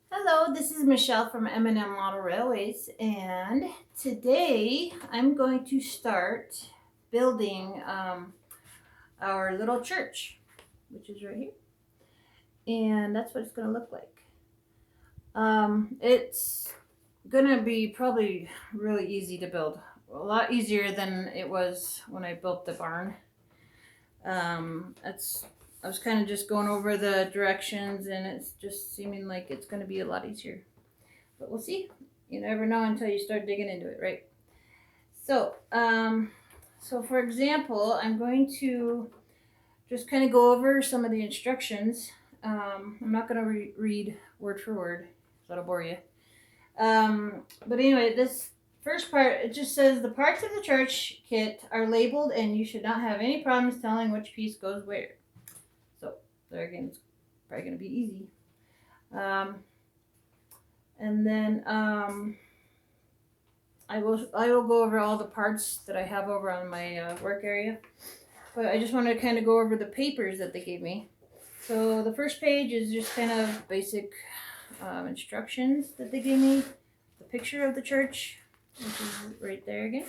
Hello, this is Michelle from M&M Model Railways, and today I'm going to start building our little church, which is right here, and that's what it's going to look like. It's going to be probably really easy to build, a lot easier than it was when I built the barn. It's I was kind of just going over the directions, and it's just seeming like it's going to be a lot easier. But we'll see. You never know until you start digging into it, right? So for example, I'm going to just kind of go over some of the instructions. I'm not going to read word for word, so that'll bore you. But anyway, this first part, it just says the parts of the church kit are labeled and you should not have any problems telling which piece goes where. So there again, it's probably going to be easy. And then I will go over all the parts that I have over on my work area, but I just want to kind of go over the papers that they gave me. So the first page is just kind of basic instructions that they gave me, the picture of the church, which is right there again,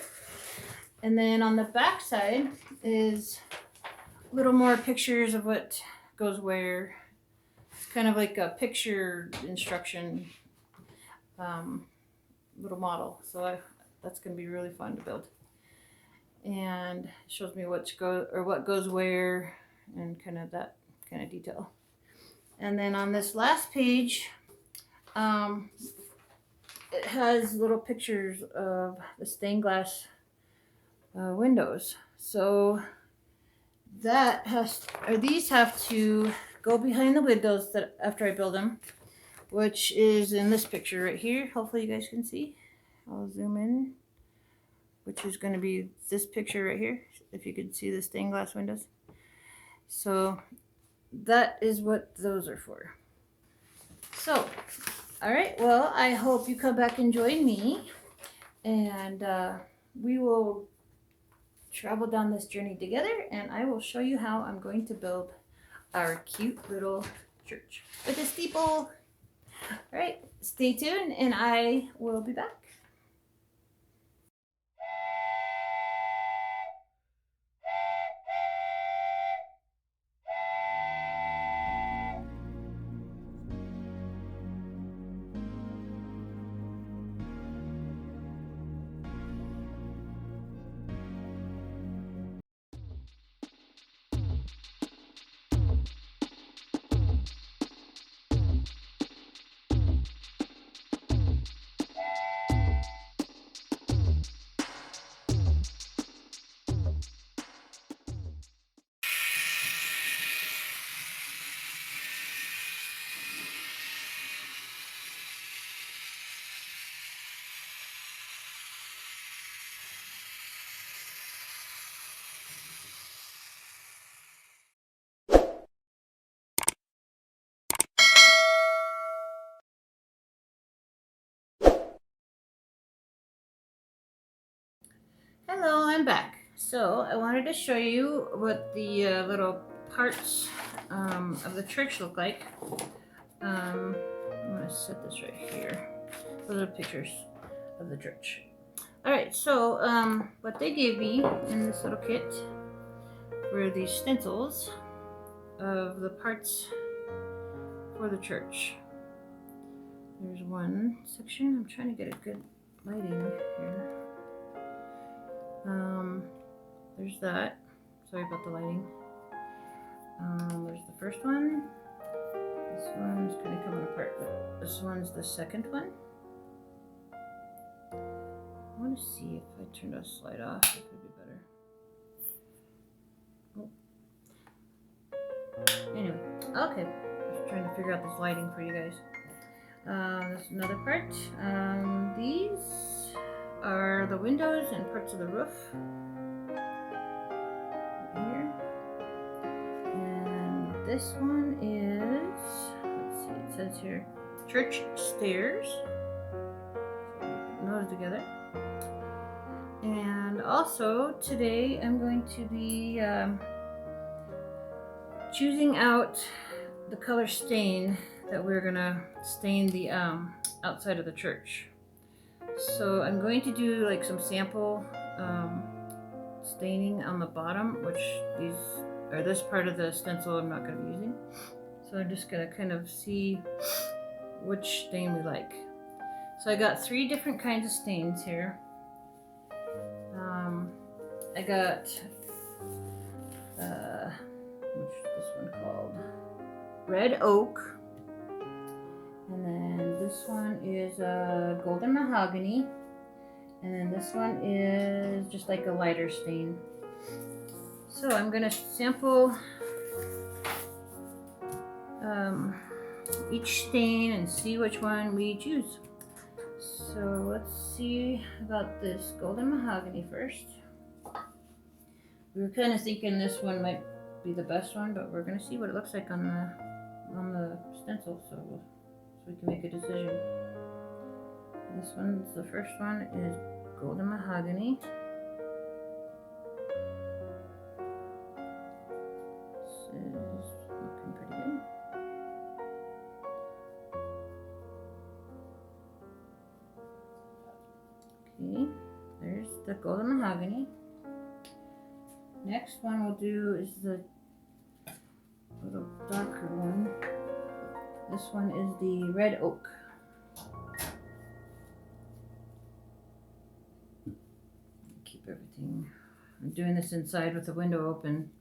and then on the back side is a little more pictures of what goes where. It's kind of like a picture instruction little model. So that's going to be really fun to build. And it shows me what goes where and kind of that kind of detail. And then on this last page, it has little pictures of the stained glass windows. So these have to go behind the windows that after I build them, which is in this picture right here. Hopefully you guys can see. I'll zoom in, which is going to be this picture right here, if you can see the stained glass windows. So that is what those are for. So, all right, well, I hope you come back and join me, and we will travel down this journey together, and I will show you how I'm going to build our cute little church with a steeple. All right, stay tuned, and I will be back. Hello, I'm back. So I wanted to show you what the little parts of the church look like. I'm going to set this right here. Those are pictures of the church. All right, so what they gave me in this little kit were these stencils of the parts for the church. There's one section. I'm trying to get a good lighting here. There's that. Sorry about the lighting. There's the first one. This one's kind of coming apart, but this one's the second one. I want to see if I turn the slide off, it could be better. Oh. Anyway, okay. Just trying to figure out this lighting for you guys. There's another part. These are the windows and parts of the roof. Here. And this one is, let's see, it says here, church stairs. Put those together. And also today I'm going to be choosing out the color stain that we're gonna stain the outside of the church. So I'm going to do like some sample staining on the bottom, which this part of the stencil I'm not going to be using. So I'm just going to kind of see which stain we like. So I got 3 different kinds of stains here. I got what's this one called? Red Oak. And then this one is Golden Mahogany. And then this one is just like a lighter stain. So I'm gonna sample each stain and see which one we choose. So let's see about this Golden Mahogany first. We were kind of thinking this one might be the best one, but we're gonna see what it looks like on the stencil, so we can make a decision. This one's the first one is Golden Mahogany. This is looking pretty good. Okay, there's the Golden Mahogany. Next one we'll do is the little darker one. This one is the Red Oak. Keep everything. I'm doing this inside with the window open.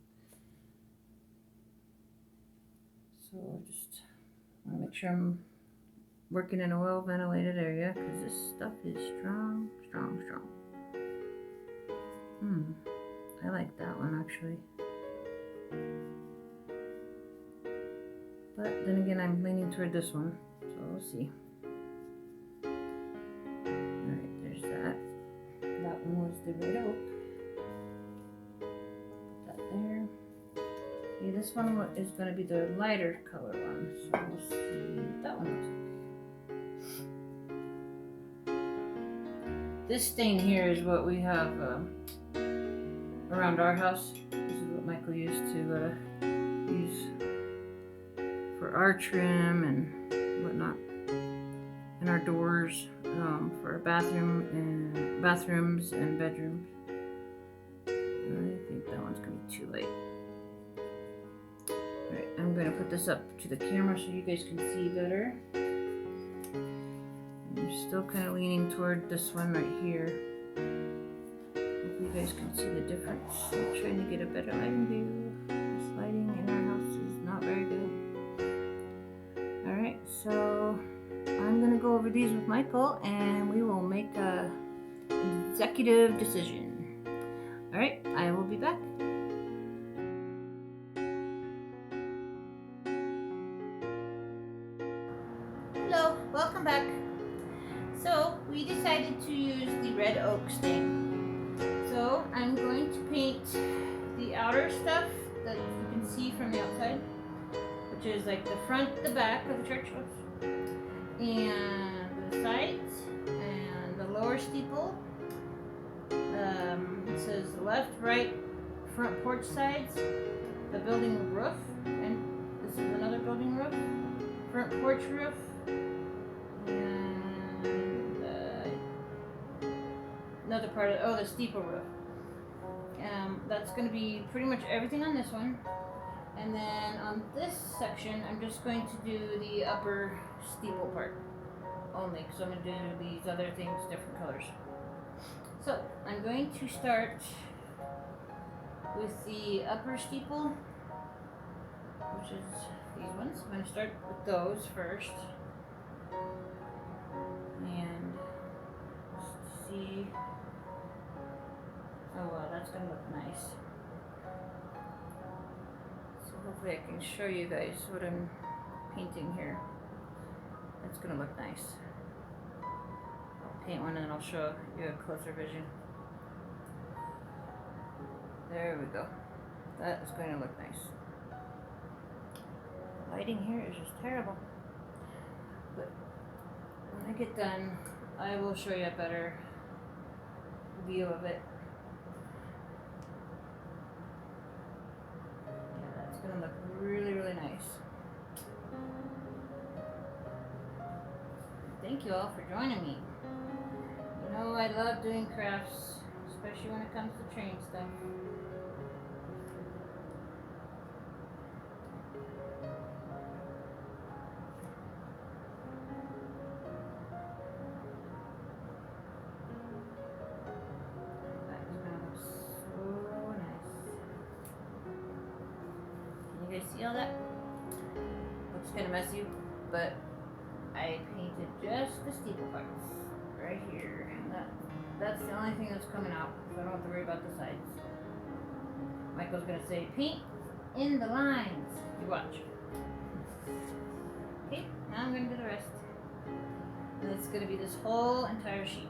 So I just want to make sure I'm working in a well ventilated area because this stuff is strong, strong, strong. I like that one actually. But then again, I'm leaning toward this one, so we'll see. Alright, there's that. That one was the Red Oak. Put that there. Okay, this one is going to be the lighter color one, so we'll see what that one looks like. This stain here is what we have around our house. This is what Michael used to use for our trim and whatnot, and our doors, for our bathrooms and bedrooms. I think that one's gonna be too light. Alright, I'm gonna put this up to the camera so you guys can see better. I'm still kind of leaning toward this one right here. Hopefully you guys can see the difference. I'm trying to get a better lighting view. This lighting in our house is not very good. Alright, so I'm going to go over these with Michael and we will make an executive decision. Alright, I will be back. Hello, welcome back. So we decided to use the Red Oak stain. So I'm going to paint the outer stuff that you can see from the outside, which is like the front, the back of the church, and the sides, and the lower steeple. It says left, right, front porch sides, the building roof, and this is another building roof, front porch roof, and another part of, the steeple roof. That's going to be pretty much everything on this one. And then on this section, I'm just going to do the upper steeple part only, because I'm going to do these other things different colors. So I'm going to start with the upper steeple, which is these ones. I'm going to start with those first. And just see. Oh wow, that's going to look nice. Hopefully I can show you guys what I'm painting here. It's going to look nice. I'll paint one and then I'll show you a closer vision. There we go. That is going to look nice. The lighting here is just terrible. But when I get done, I will show you a better view of it. Gonna look really, really nice. Thank you all for joining me. You know I love doing crafts, especially when it comes to train stuff. That's gonna look so nice. Can you guys see all that? Looks kind of messy, but I painted just the steeple parts right here. That's the only thing that's coming out, so I don't have to worry about the sides. Michael's gonna say, paint in the lines. You watch. Okay, now I'm gonna do the rest. And it's gonna be this whole entire sheet.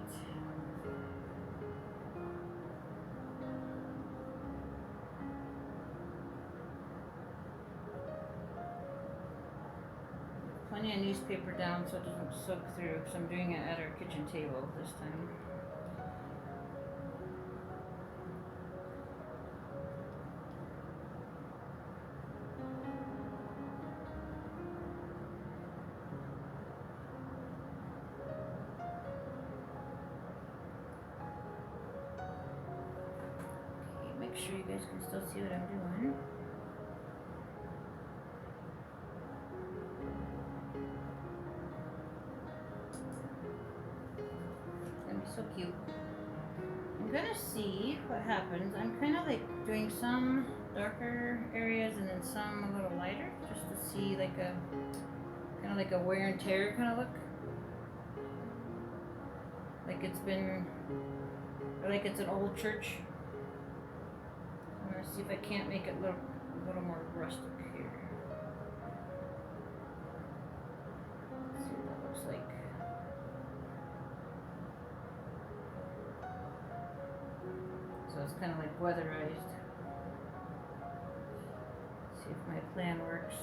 Plenty of newspaper down so it doesn't soak through, because I'm doing it at our kitchen table this time. Okay, make sure you guys can still see what I'm doing. So cute. I'm gonna see what happens. I'm kind of like doing some darker areas and then some a little lighter, just to see like a kind of like a wear and tear kind of look. Like it's been, or like it's an old church. I'm gonna see if I can't make it look a little more rustic here. Let's see what that looks like. So it's kind of like weatherized. See if my plan works.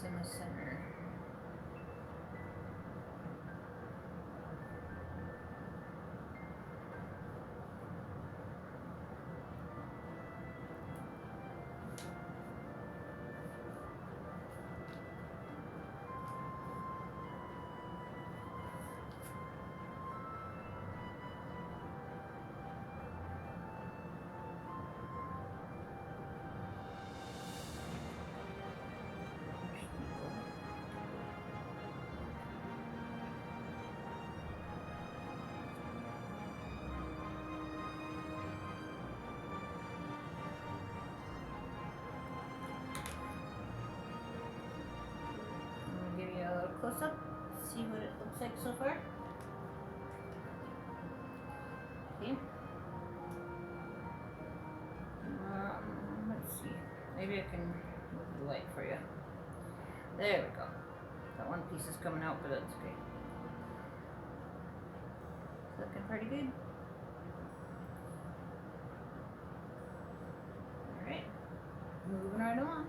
In the center. Close up, see what it looks like so far. Okay. Let's see. Maybe I can move the light for you. There we go. That one piece is coming out, but that's okay. It's looking pretty good. Alright. Moving right along.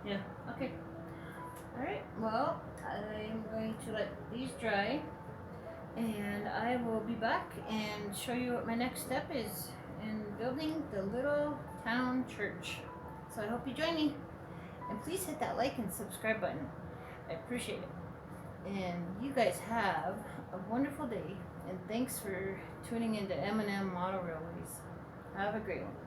Yeah. Okay. All right. Well, I'm going to let these dry, and I will be back and show you what my next step is in building the little town church. So I hope you join me, and please hit that like and subscribe button. I appreciate it. And you guys have a wonderful day, and thanks for tuning into M&M Model Railways. Have a great one.